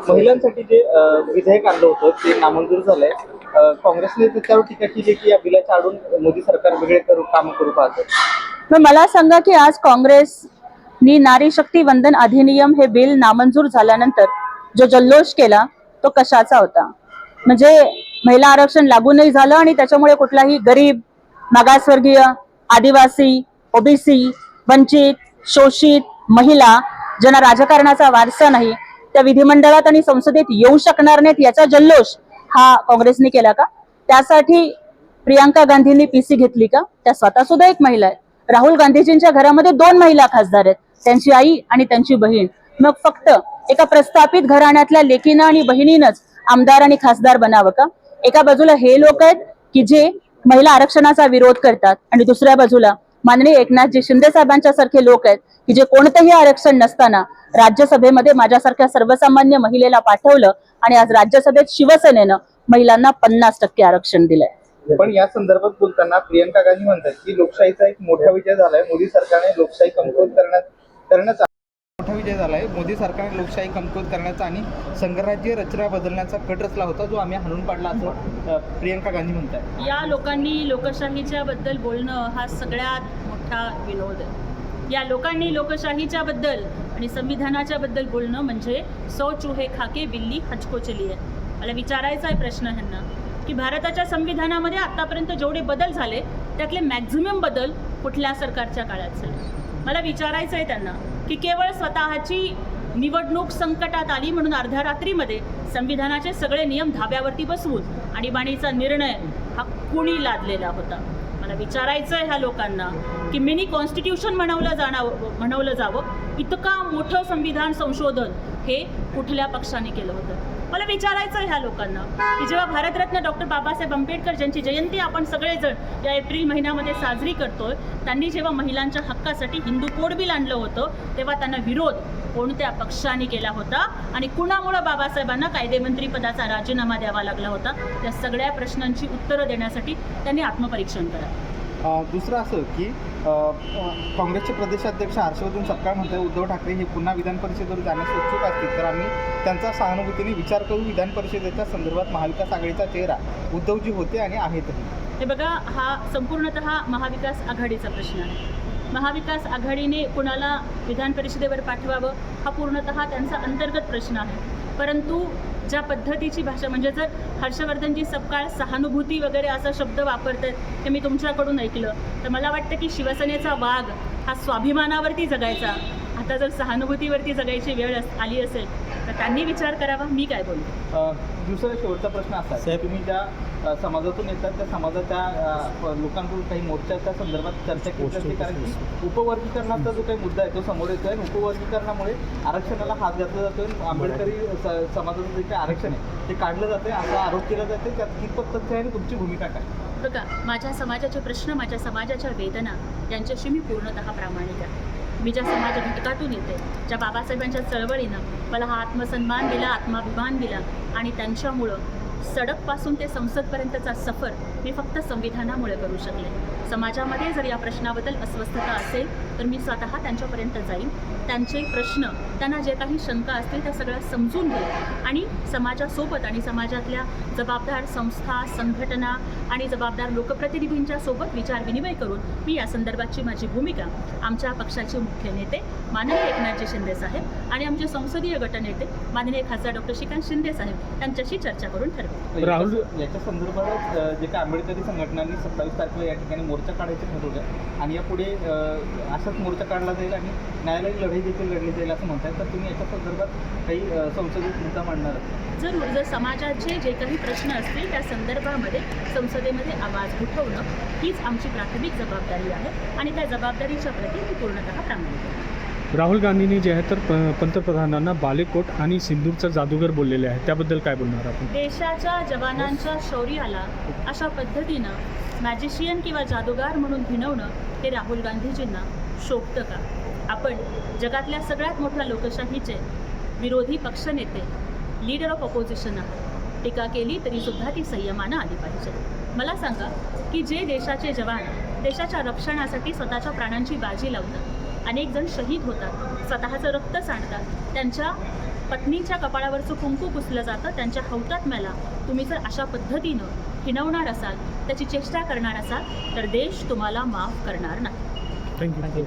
महिलांसाठी जे विधेयक आणलं होतं ते नामंजूर झालंय. काँग्रेसने त्याच्यावर टीका केली की या बिलाच्या आडून मोदी सरकार वेगळे काम करू पाहतं. तर मला सांगा की आज काँग्रेसनी नारी शक्ती वंदन अधिनियम हे बिल नामंजूर झाल्यानंतर जो जल्लोष केला तो कशाचा होता? म्हणजे महिला आरक्षण लागू नाही झालं आणि त्याच्यामुळे कुठलाही गरीब, मागासवर्गीय, आदिवासी, ओबीसी, वंचित, शोषित महिला ज्यांना राजकारणाचा वारसा नाही त्या विधिमंडळात आणि संसदेत येऊ शकणार नाहीत याचा जल्लोष हा काँग्रेसने केला का? त्यासाठी प्रियांका गांधींनी पीसी घेतली का? त्या स्वतः सुद्धा एक महिला आहे. राहुल गांधीजींच्या घरामध्ये 2 महिला खासदार आहेत, त्यांची आई आणि त्यांची बहीण. मग फक्त एका प्रस्थापित घराण्यातल्या लेकीनं आणि बहिणीनंच आमदार आणि खासदार बनावं का? एका बाजूला हे लोक आहेत की जे महिला आरक्षणाचा विरोध करतात आणि दुसऱ्या बाजूला माननीय एकनाथजी शिंदे साहेबांच्या सारखे लोक आहेत की जे कोणतंही आरक्षण नसताना राज्यसभेमध्ये माझ्यासारख्या सर्वसामान्य महिलेला पाठवलं आणि आज राज्यसभेत शिवसेनेनं महिलांना 50% आरक्षण दिलंय. पण या संदर्भात बोलताना प्रियंका गांधी म्हणतात की लोकशाहीचा एक मोठा विजय झालाय. मोदी सरकारने लोकशाही कमकुवत करण्याचा मोठा विजय झालाय. मोदी सरकारने लोकशाही कमकुवत करण्याचा आणि संघराज्य रचना बदलण्याचा कट रचला होता जो आम्ही हाणून पाडला असं प्रियंका गांधी म्हणतात. या लोकांनी लोकशाहीच्या बद्दल बोलणं हा सगळ्यात मोठा विनोद आहे. या लोकांनी लोकशाहीच्या बद्दल आणि संविधानाच्या बद्दल बोलणं म्हणजे 100 चूहे खाके बिल्ली हचको चली आहे. मला विचारायचा आहे प्रश्न ह्यांना की भारताच्या संविधानामध्ये आतापर्यंत जेवढे बदल झाले त्यातले मॅक्झिमम बदल कुठल्या सरकारच्या काळात झाले? मला विचारायचं आहे त्यांना की केवळ स्वतःची निवडणूक संकटात आली म्हणून अर्ध्या रात्रीमध्ये संविधानाचे सगळे नियम धाब्यावरती बसवून आणीबाणीचा निर्णय हा कुणी लादलेला होता? मला विचारायचं आहे ह्या लोकांना की मिनी कॉन्स्टिट्यूशन म्हणवलं जावं इतका मोठं संविधान संशोधन हे कुठल्या पक्षाने केलं होतं? मला विचारायचं आहे ह्या लोकांना की जेव्हा भारतरत्न डॉक्टर बाबासाहेब आंबेडकर ज्यांची जयंती आपण सगळेजण या एप्रिल महिन्यामध्ये साजरी करतोय, त्यांनी जेव्हा महिलांच्या हक्कासाठी हिंदू कोड बिल आणलं होतं तेव्हा त्यांना विरोध कोणत्या पक्षाने केला होता आणि कुणामुळं बाबासाहेबांना कायदेमंत्री पदाचा राजीनामा द्यावा लागला होता? त्या सगळ्या प्रश्नांची उत्तरं देण्यासाठी त्यांनी आत्मपरीक्षण करावं. दुसरं असं की काँग्रेसचे प्रदेशाध्यक्ष हर्षवर्धन सपकाळ म्हणतात उद्धव ठाकरे हे पुन्हा विधान परिषदेवर जाण्यास उत्सुक असतील तर आम्ही त्यांचा सहानुभूतीने विचार करू. विधान परिषदेच्या संदर्भात महाविकास आघाडीचा चेहरा उद्धवजी होते आणि आहेतही. हे बघा, हा संपूर्णतः महाविकास आघाडीचा प्रश्न आहे. महाविकास आघाडीने कुणाला विधान परिषदेवर पाठवावं हा पूर्णतः त्यांचा अंतर्गत प्रश्न आहे. परंतु ज्या पद्धतीची भाषा म्हणजे जर हर्षवर्धनजी सपकाळ सहानुभूती वगैरे असा शब्द वापरतात हे मी तुमच्याकडून ऐकलं तर मला वाटतं की शिवसेनेचा वाघ हा स्वाभिमानावरती जगायचा, आता जर सहानुभूतीवरती जगायची वेळ आली असेल तर त्यांनी विचार करावा. मी काय बोलू? दुसरा शेवटचा प्रश्न असा आहे तुम्ही ज्या समाजातून येतात त्या समाजाच्या लोकांकडून काही मोर्चाच्या संदर्भात चर्चा केली असते कारण की उपवर्गीकरणाचा जो काही मुद्दा आहे तो समोर येतो आहे. उपवर्गीकरणामुळे आरक्षणाला हात घातला जातोय. आंबेडकरी समाजाचं जे काही आरक्षण आहे ते काढलं जाते असा आरोप केला जाते. त्यात कितपत तथ्य आहे आणि तुमची भूमिका काय? बघा, माझ्या समाजाचे प्रश्न, माझ्या समाजाच्या वेदना यांच्याशी मी पूर्णतः प्रामाणिक आहे. मी ज्या समाज घटकातून येते, ज्या बाबासाहेबांच्या चळवळीनं मला हा आत्मसन्मान दिला, आत्माभिमान दिला आणि त्यांच्यामुळं सडकपासून ते संसदपर्यंतचा सफर मी फक्त संविधानामुळे करू शकले. समाजामध्ये जर या प्रश्नाबद्दल अस्वस्थता असेल तर मी स्वतः त्यांच्यापर्यंत जाईन. त्यांचे प्रश्न, त्यांना जे काही शंका असतील त्या सगळ्या समजून घेईन आणि समाजासोबत आणि समाजातल्या जबाबदार संस्था, संघटना आणि जबाबदार लोकप्रतिनिधींच्या सोबत विचारविनिमय करून मी या संदर्भातची माझी भूमिका आमच्या पक्षाचे मुख्य नेते माननीय एकनाथजी शिंदे साहेब आणि आमचे संसदीय गटनेते माननीय खासदार डॉक्टर श्रीकांत शिंदे साहेब यांच्याशी चर्चा करून ठरवेल. राहुल, याच्या संदर्भात जे काही आंबेडकरी संघटनांनी 27 तारखेला या ठिकाणी मोर्चा काढायचे ठरवलं आणि यापुढे असाच मोर्चा काढला जाईल आणि न्यायालयीन लढाई देखील लढली जाईल असं म्हणतात. तर तुम्ही याच्या संदर्भात काही संसदेत मुद्दा मांडणार आहात? जर समाजाचे जे काही प्रश्न असतील त्या संदर्भामध्ये संसदेमध्ये आवाज उठवणं हीच आमची प्राथमिक जबाबदारी आहे आणि त्या जबाबदारीच्या प्रती मी पूर्णतः प्रामाणिक आहे. राहुल गांधींनी जे आहे तर पंतप्रधानांना बालेकोट आणि सिंदूरचा जादूगर बोललेले आहे, त्याबद्दल काय बोलणार आपण? देशाच्या जवानांच्या शौर्याला अशा पद्धतीनं मॅजिशियन किंवा जादूगार म्हणून भिनवणं हे राहुल गांधीजींना शोभतं का? आपण जगातल्या सगळ्यात मोठ्या लोकशाहीचे विरोधी पक्षनेते, लीडर ऑफ ऑपोजिशन आहात. टीका केली तरीसुद्धा ती संयमानं आली पाहिजे. मला सांगा की जे देशाचे जवान देशाच्या रक्षणासाठी स्वतःच्या प्राणांची बाजी लावतात, अनेक जण शहीद होतात, स्वतःचं रक्त सांडतात, त्यांच्या पत्नीच्या कपाळावरचं कुंकू पुसलं जातं, त्यांच्या हौतात्म्याला तुम्ही जर अशा पद्धतीनं हिणवणार असाल, त्याची चेष्टा करणार असाल, तर देश तुम्हाला माफ करणार नाही. थँक्यू.